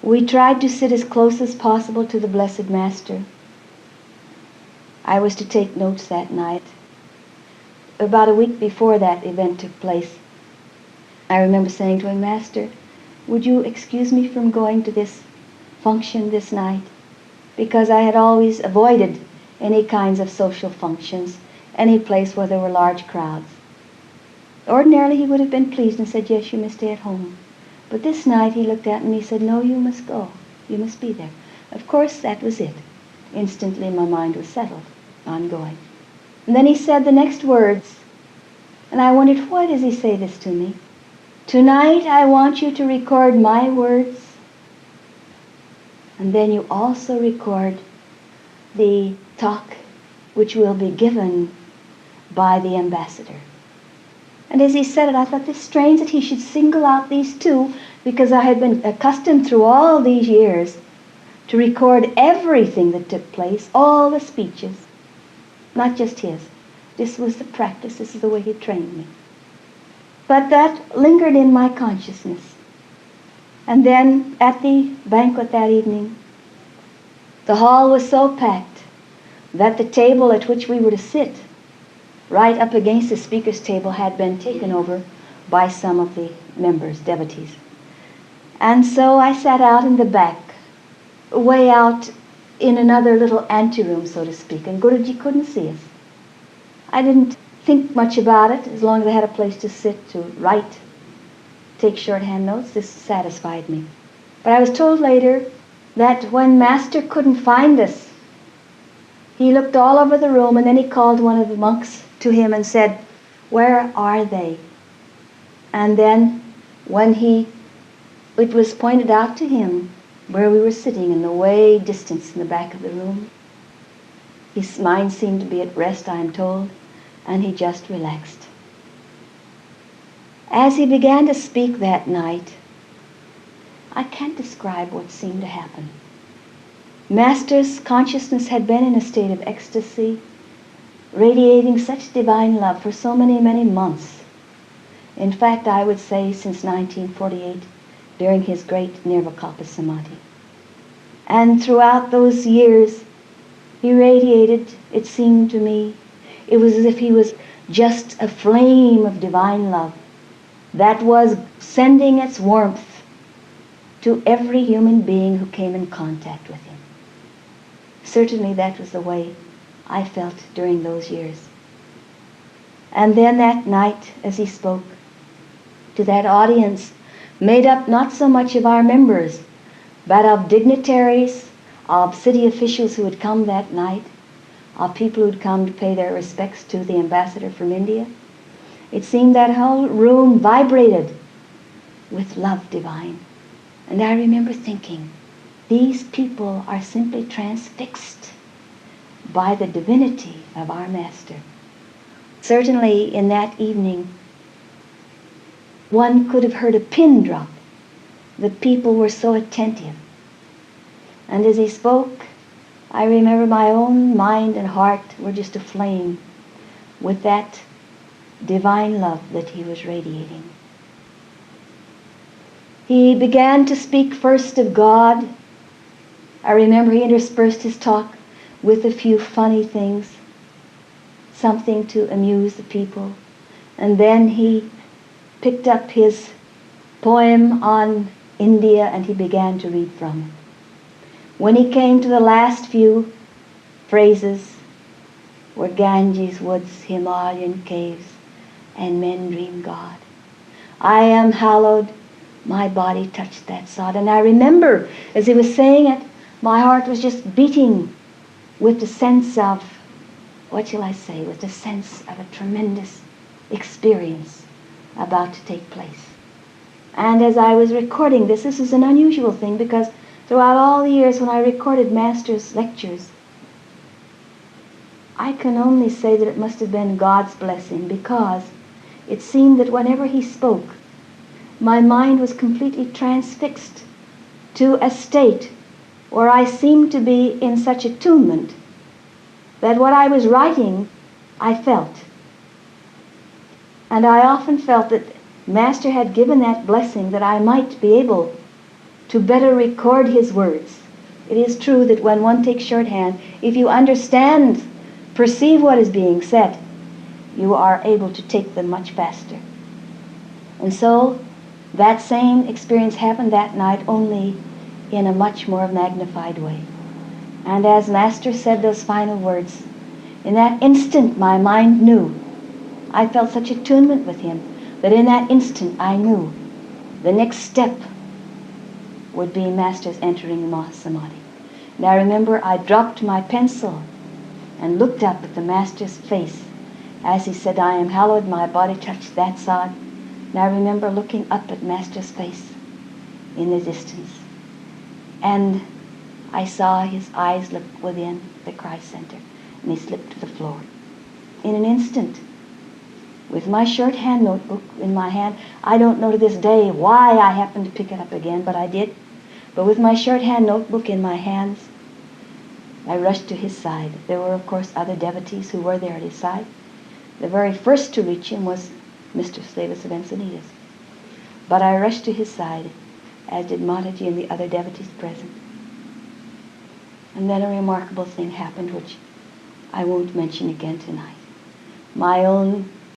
We tried to sit as close as possible to the Blessed Master. I was to take notes that night. About a week before that event took place, I remember saying to him, Master, would you excuse me from going to this function this night? Because I had always avoided any kinds of social functions, any place where there were large crowds. Ordinarily he would have been pleased and said, yes, you may stay at home. But this night he looked at me and he said, no, you must go. You must be there. Of course, that was it. Instantly my mind was settled on going. And then he said the next words, and I wondered, why does he say this to me? Tonight I want you to record my words, and then you also record the talk which will be given by the ambassador. And as he said it, I thought this strange that he should single out these two, because I had been accustomed through all these years to record everything that took place, all the speeches, not just his. This was the practice. This is the way he trained me. But that lingered in my consciousness. And then at the banquet that evening, the hall was so packed that the table at which we were to sit, right up against the speaker's table, had been taken over by some of the members, devotees. And so I sat out in the back, way out in another little anteroom, so to speak, and Guruji couldn't see us. I didn't think much about it. As long as I had a place to sit, to write, take shorthand notes, this satisfied me. But I was told later that when Master couldn't find us, he looked all over the room, and then he called one of the monks to him and said, where are they? And then when it was pointed out to him where we were sitting in the way distance in the back of the room, his mind seemed to be at rest, I am told, and he just relaxed. As he began to speak that night, I can't describe what seemed to happen. Master's consciousness had been in a state of ecstasy, radiating such divine love for so many, many months. In fact, I would say since 1948, during his great Nirvikalpa Samadhi. And throughout those years, he radiated, it seemed to me, it was as if he was just a flame of divine love that was sending its warmth to every human being who came in contact with him. Certainly that was the way I felt during those years. And then that night, as he spoke to that audience, made up not so much of our members, but of dignitaries, of city officials who had come that night, of people who had come to pay their respects to the ambassador from India. It seemed that whole room vibrated with love divine. And I remember thinking, these people are simply transfixed by the divinity of our Master. Certainly in that evening, one could have heard a pin drop. The people were so attentive. And as he spoke, I remember my own mind and heart were just aflame with that divine love that he was radiating. He began to speak first of God. I remember he interspersed his talk with a few funny things, something to amuse the people. And then he picked up his poem on India and he began to read from it. When he came to the last few phrases, where Ganges woods, Himalayan caves, and men dream God, I am hallowed, my body touched that sod. And I remember, as he was saying it, my heart was just beating with the sense of, what shall I say, with the sense of a tremendous experience about to take place. And as I was recording this is an unusual thing, because throughout all the years when I recorded Master's lectures, I can only say that it must have been God's blessing, because it seemed that whenever he spoke, my mind was completely transfixed to a state where I seemed to be in such attunement that what I was writing, I felt. And I often felt that Master had given that blessing that I might be able to better record his words. It is true that when one takes shorthand, if you understand, perceive what is being said, you are able to take them much faster. And so that same experience happened that night, only in a much more magnified way. And as Master said those final words, in that instant my mind knew. I felt such attunement with him that in that instant I knew the next step would be Master's entering the Mahasamadhi. And I remember I dropped my pencil and looked up at the Master's face as he said, I am hallowed, my body touched that sod. And I remember looking up at Master's face in the distance. And I saw his eyes look within the Christ Center, and he slipped to the floor. In an instant, with my shorthand notebook in my hand, I don't know to this day why I happened to pick it up again, but I did. But with my shorthand notebook in my hands, I rushed to his side. There were, of course, other devotees who were there at his side. The very first to reach him was Mr. Slavis of Encinitas. But I rushed to his side, as did Mataji and the other devotees present. And then a remarkable thing happened, which I won't mention again tonight. My own